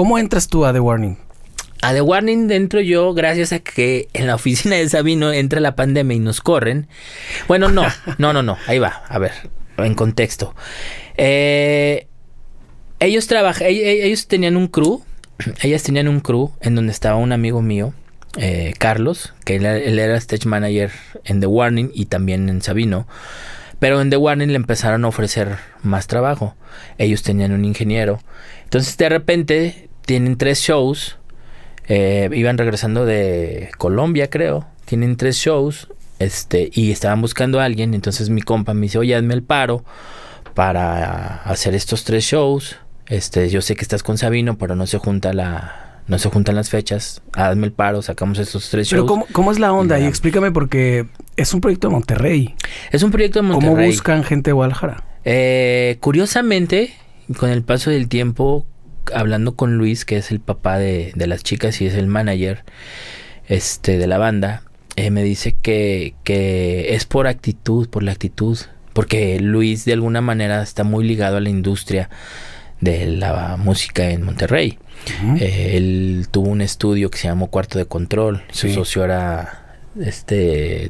¿Cómo entras tú a The Warning? A The Warning entro yo gracias a que en la oficina de Sabino entra la pandemia y nos corren. Bueno, no. Ahí va. A ver, en contexto. Ellos tenían un crew. Ellas tenían un crew en donde estaba un amigo mío, Carlos, que él era stage manager en The Warning y también en Sabino. Pero en The Warning le empezaron a ofrecer más trabajo. Ellos tenían un ingeniero. Entonces, de repente, tienen 3 shows. Iban regresando de Colombia, creo. Tienen 3 shows. Y estaban buscando a alguien. Entonces, mi compa me dice, oye, hazme el paro para hacer estos 3 shows. Yo sé que estás con Sabino, pero no se juntan las fechas. Hazme el paro, sacamos estos 3 shows. Pero ¿cómo es la onda? Y explícame, porque es un proyecto de Monterrey. Es un proyecto de Monterrey. ¿Cómo buscan gente de Guadalajara? Curiosamente, con el paso del tiempo, hablando con Luis, que es el papá de las chicas y es el manager de la banda, me dice que es por la actitud. Porque Luis, de alguna manera, está muy ligado a la industria de la música en Monterrey. Uh-huh. Él tuvo un estudio que se llamó Cuarto de Control. Sí. Su socio era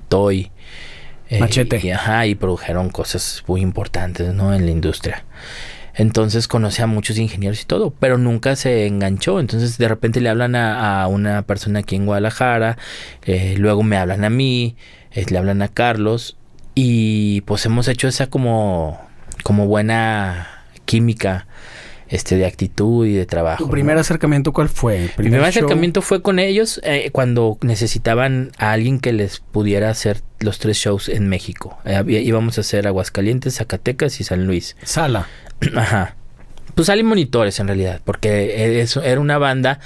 Toy. Machete. Y produjeron cosas muy importantes, ¿no? En la industria. Entonces conocí a muchos ingenieros y todo, pero nunca se enganchó. Entonces de repente le hablan a una persona aquí en Guadalajara, luego me hablan a mí, le hablan a Carlos, y pues hemos hecho esa como buena química de actitud y de trabajo. ¿Tu primer acercamiento cuál fue? Mi primer acercamiento fue con ellos cuando necesitaban a alguien que les pudiera hacer los 3 shows en México. Íbamos a hacer Aguascalientes, Zacatecas y San Luis. Sala. Ajá. Pues salen monitores en realidad, porque eso era una banda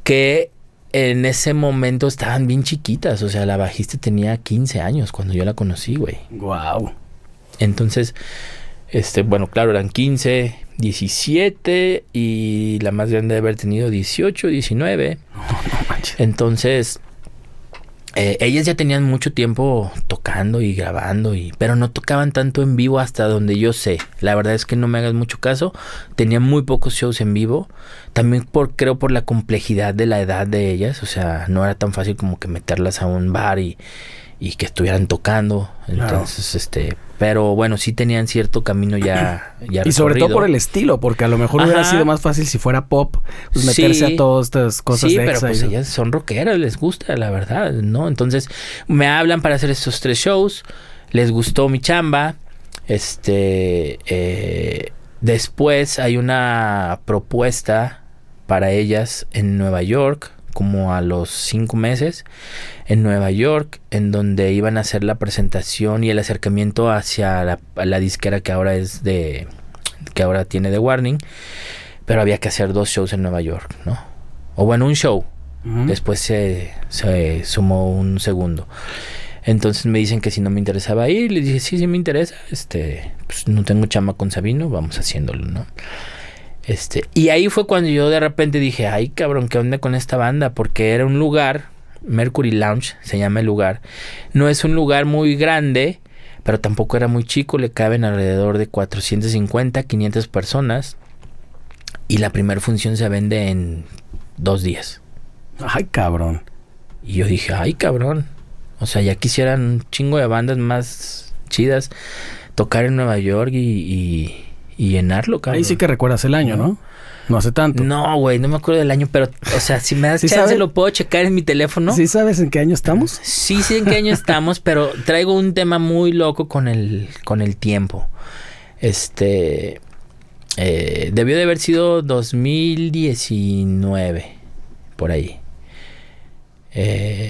que en ese momento estaban bien chiquitas. O sea, la bajista tenía 15 años cuando yo la conocí, güey. Wow. Entonces, bueno, claro, eran 15, 17 y la más grande de haber tenido 18, 19. No manches. Entonces, ellas ya tenían mucho tiempo tocando y grabando, pero no tocaban tanto en vivo hasta donde yo sé. La verdad es que no me hagas mucho caso. Tenían muy pocos shows en vivo. También creo por la complejidad de la edad de ellas. O sea, no era tan fácil como que meterlas a un bar y que estuvieran tocando. Entonces, claro. Pero bueno, sí tenían cierto camino ya y sobre todo por el estilo, porque a lo mejor hubiera sido más fácil si fuera pop, pues meterse a todas estas cosas de pero pues ellas son rockeras, les gusta, la verdad, ¿no? Entonces, me hablan para hacer estos 3 shows, les gustó mi chamba, después hay una propuesta para ellas en Nueva York, como a los 5 meses, en Nueva York, en donde iban a hacer la presentación y el acercamiento hacia la disquera que ahora tiene The Warning, pero había que hacer 2 shows en Nueva York, ¿no? O bueno, un show. Uh-huh. Después se sumó un segundo. Entonces me dicen que si no me interesaba ir, les dije, sí me interesa, pues no tengo chamba con Sabino, vamos haciéndolo, ¿no? Y ahí fue cuando yo de repente dije, ay cabrón, ¿qué onda con esta banda? Porque era un lugar, Mercury Lounge se llama el lugar. No es un lugar muy grande, pero tampoco era muy chico, le caben alrededor de 450, 500 personas. Y la primera función se vende en 2 días. Ay cabrón. Y yo dije, ay cabrón. O sea, ya quisieran un chingo de bandas más chidas tocar en Nueva York y llenarlo, cabrón. Ahí sí que recuerdas el año, ¿no? No hace tanto. No, güey, no me acuerdo del año, pero, o sea, si me das chance, ¿sabes? Lo puedo checar en mi teléfono. ¿Sí sabes en qué año estamos? Sí sé en qué año estamos, pero traigo un tema muy loco con el tiempo. Debió de haber sido 2019, por ahí.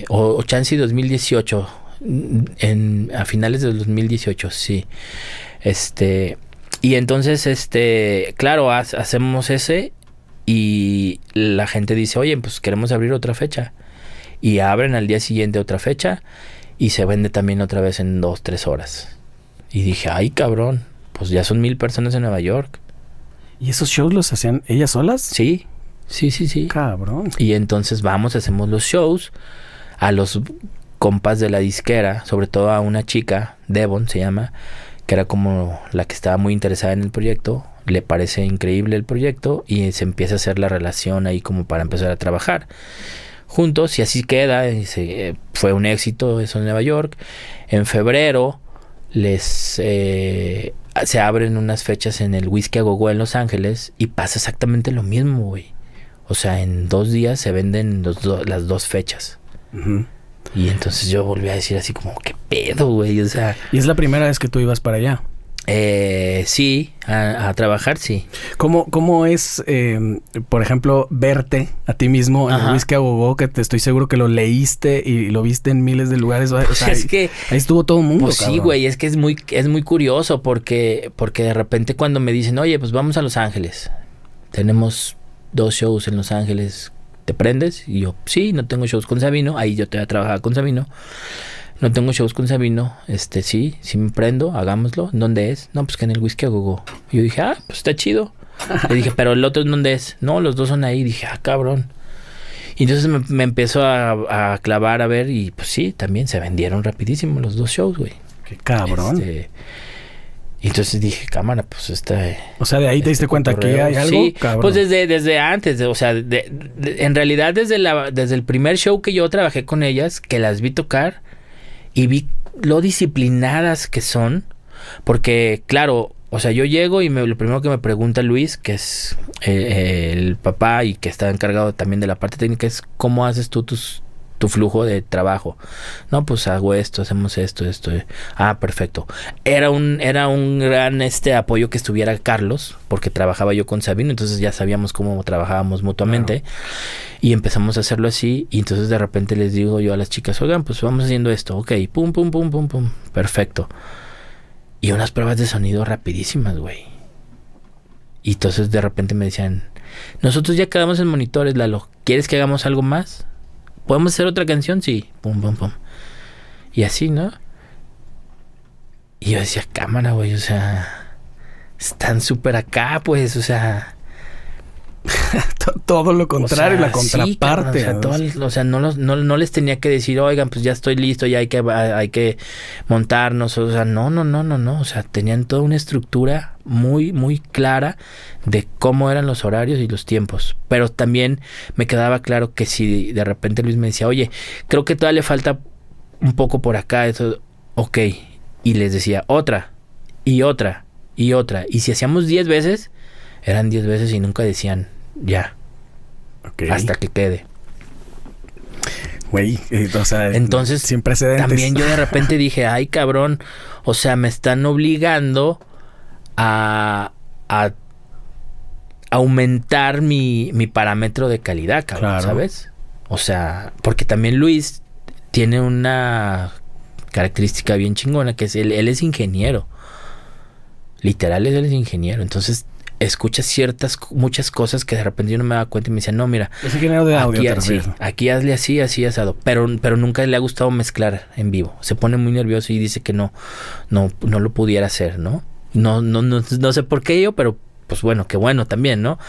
O chance 2018, a finales del 2018, sí. Y entonces, claro, hacemos ese y la gente dice, oye, pues queremos abrir otra fecha. Y abren al día siguiente otra fecha y se vende también otra vez en 2-3 horas. Y dije, ay, cabrón, pues ya son 1,000 personas en Nueva York. ¿Y esos shows los hacían ellas solas? Sí. Cabrón. Y entonces hacemos los shows a los compas de la disquera, sobre todo a una chica, Devon se llama, que era como la que estaba muy interesada en el proyecto. le parece increíble el proyecto y se empieza a hacer la relación ahí como para empezar a trabajar juntos y así queda. Fue un éxito eso en Nueva York. En febrero se abren unas fechas en el Whisky a Go-Go en Los Ángeles y pasa exactamente lo mismo, güey. O sea, en 2 días se venden las 2 fechas. Uh-huh. Y entonces yo volví a decir así como, ¿qué pedo, güey? O sea... ¿Y es la primera vez que tú ibas para allá? Sí, a trabajar, sí. ¿Cómo es, por ejemplo, verte a ti mismo en el Whisky a Go-Go? Que te estoy seguro que lo leíste y lo viste en miles de lugares. O sea, es que ahí estuvo todo el mundo, pues cabrón. Sí, güey, es que es muy curioso porque de repente cuando me dicen, oye, pues vamos a Los Ángeles. Tenemos 2 shows en Los Ángeles, ¿te prendes? Y yo, sí, no tengo shows con Sabino. Ahí yo todavía trabajaba con Sabino. No tengo shows con Sabino. Sí me prendo, hagámoslo. ¿Dónde es? No, pues que en el Whisky a Go-Go. Y yo dije, pues está chido. Le dije, pero el otro ¿dónde es? No, los 2 son ahí. Dije, cabrón. Y entonces me empezó a clavar a ver y pues sí, también se vendieron rapidísimo los 2 shows, güey. Qué cabrón. Y entonces dije, cámara, pues O sea, de ahí te diste cuenta que hay algo, sí, cabrón. Pues desde antes, o sea, en realidad desde el primer show que yo trabajé con ellas, que las vi tocar y vi lo disciplinadas que son, porque claro, o sea, yo llego y lo primero que me pregunta Luis, que es el papá y que está encargado también de la parte técnica, es ¿cómo haces tú tu flujo de trabajo? No, pues hago esto, hacemos esto. Perfecto. Era un gran apoyo que estuviera Carlos, porque trabajaba yo con Sabino, entonces ya sabíamos cómo trabajábamos mutuamente. Claro. Y empezamos a hacerlo así, y entonces de repente les digo yo a las chicas, oigan, pues vamos haciendo esto, ok, pum, perfecto. Y unas pruebas de sonido rapidísimas, güey. Y entonces de repente me decían, nosotros ya quedamos en monitores, Lalo, ¿quieres que hagamos algo más? ¿Podemos hacer otra canción? Sí. Pum. Y así, ¿no? Y yo decía, cámara, güey, o sea... Están súper acá, pues, o sea... Todo lo contrario, o sea, la contraparte. Sí, o sea, no les tenía que decir, oigan, pues ya estoy listo, ya hay que montarnos. O sea, no. O sea, tenían toda una estructura muy, muy clara de cómo eran los horarios y los tiempos. Pero también me quedaba claro que si de repente Luis me decía, oye, creo que todavía le falta un poco por acá, eso, ok. Y les decía otra. Y si hacíamos 10 veces, eran 10 veces y nunca decían ya. Okay. Hasta que quede. Güey, o sea, entonces sin precedentes. También yo de repente dije, ay, cabrón, o sea, me están obligando a aumentar mi parámetro de calidad, cabrón, claro. ¿Sabes? O sea, porque también Luis tiene una característica bien chingona, que es él es ingeniero. Literal, él es ingeniero. Entonces, escucha muchas cosas que de repente yo no me daba cuenta y me decía, no, mira. Es ingeniero de audio, aquí hazle así asado. Pero nunca le ha gustado mezclar en vivo. Se pone muy nervioso y dice que no lo pudiera hacer, ¿no? No sé por qué pero pues bueno, qué bueno también, ¿no?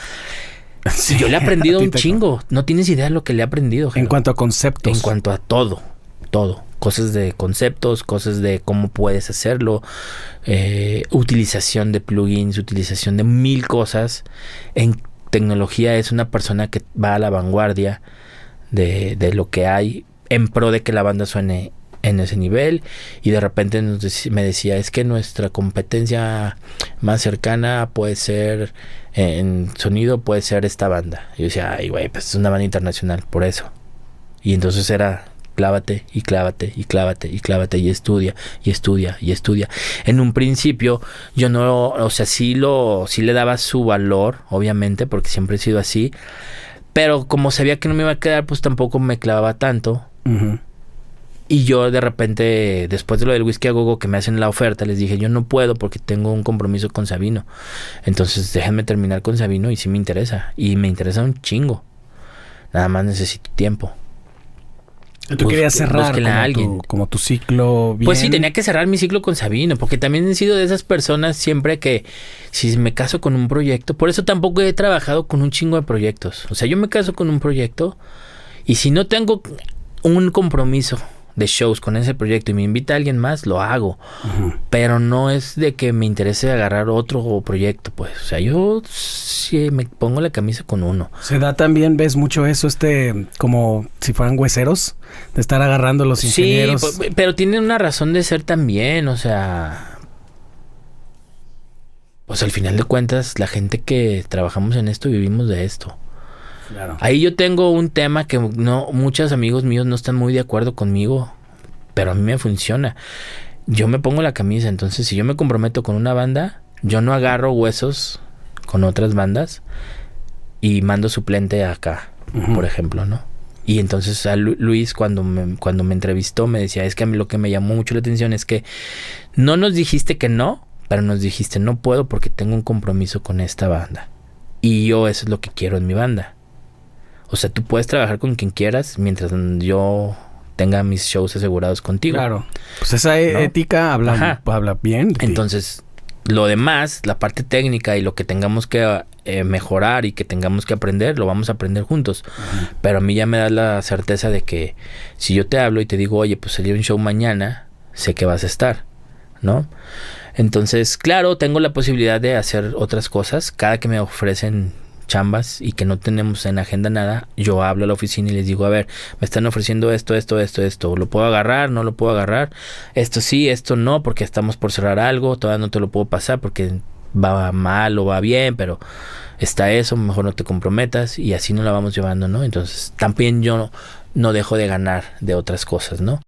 Sí, yo le he aprendido un chingo. No tienes idea de lo que le he aprendido. En cuanto a conceptos. En cuanto a todo. Cosas de conceptos, cosas de cómo puedes hacerlo, utilización de plugins, utilización de 1000 cosas. En tecnología es una persona que va a la vanguardia de lo que hay en pro de que la banda suene en ese nivel. Y de repente me decía, es que nuestra competencia más cercana puede ser en sonido, puede ser esta banda. Y yo decía, ay güey, pues es una banda internacional, por eso. Y entonces era clávate y estudia. En un principio yo no, o sea, sí le daba su valor, obviamente, porque siempre he sido así, pero como sabía que no me iba a quedar, pues tampoco me clavaba tanto. Uh-huh. Y yo de repente, después de lo del Whisky a Go-Go que me hacen la oferta, les dije, yo no puedo porque tengo un compromiso con Sabino. Entonces déjenme terminar con Sabino y sí me interesa. Y me interesa un chingo. Nada más necesito tiempo. Tú querías cerrar como tu ciclo bien. Pues sí, tenía que cerrar mi ciclo con Sabino, porque también he sido de esas personas siempre que si me caso con un proyecto, por eso tampoco he trabajado con un chingo de proyectos. O sea, yo me caso con un proyecto y si no tengo un compromiso de shows con ese proyecto y me invita a alguien más, lo hago. Pero no es de que me interese agarrar otro proyecto, pues. O sea, yo sí me pongo la camisa con uno. Se da también, ves mucho eso, como si fueran hueseros, de estar agarrando los ingenieros. Sí, pero tienen una razón de ser también, o sea... Pues al final de cuentas, la gente que trabajamos en esto, vivimos de esto. Claro. Ahí yo tengo un tema que muchos amigos míos no están muy de acuerdo conmigo, pero a mí me funciona. Yo me pongo la camisa, entonces si yo me comprometo con una banda, yo no agarro huesos con otras bandas y mando suplente acá, por ejemplo, ¿no? Y entonces a Luis cuando me entrevistó me decía, es que a mí lo que me llamó mucho la atención es que no nos dijiste que no, pero nos dijiste no puedo porque tengo un compromiso con esta banda. Y yo eso es lo que quiero en mi banda. O sea, tú puedes trabajar con quien quieras mientras yo tenga mis shows asegurados contigo. Claro. Pues esa ética habla bien de ti. Entonces, lo demás, la parte técnica y lo que tengamos que mejorar y que tengamos que aprender, lo vamos a aprender juntos. Pero a mí ya me da la certeza de que si yo te hablo y te digo, oye, pues salió un show mañana, sé que vas a estar, ¿no? Entonces, claro, tengo la posibilidad de hacer otras cosas. Cada que me ofrecen chambas y que no tenemos en agenda nada, yo hablo a la oficina y les digo, a ver, me están ofreciendo esto, ¿lo puedo agarrar? ¿No lo puedo agarrar? Esto sí, esto no, porque estamos por cerrar algo, todavía no te lo puedo pasar porque va mal o va bien, pero está eso, mejor no te comprometas y así nos la vamos llevando, ¿no? Entonces, también yo no dejo de ganar de otras cosas, ¿no?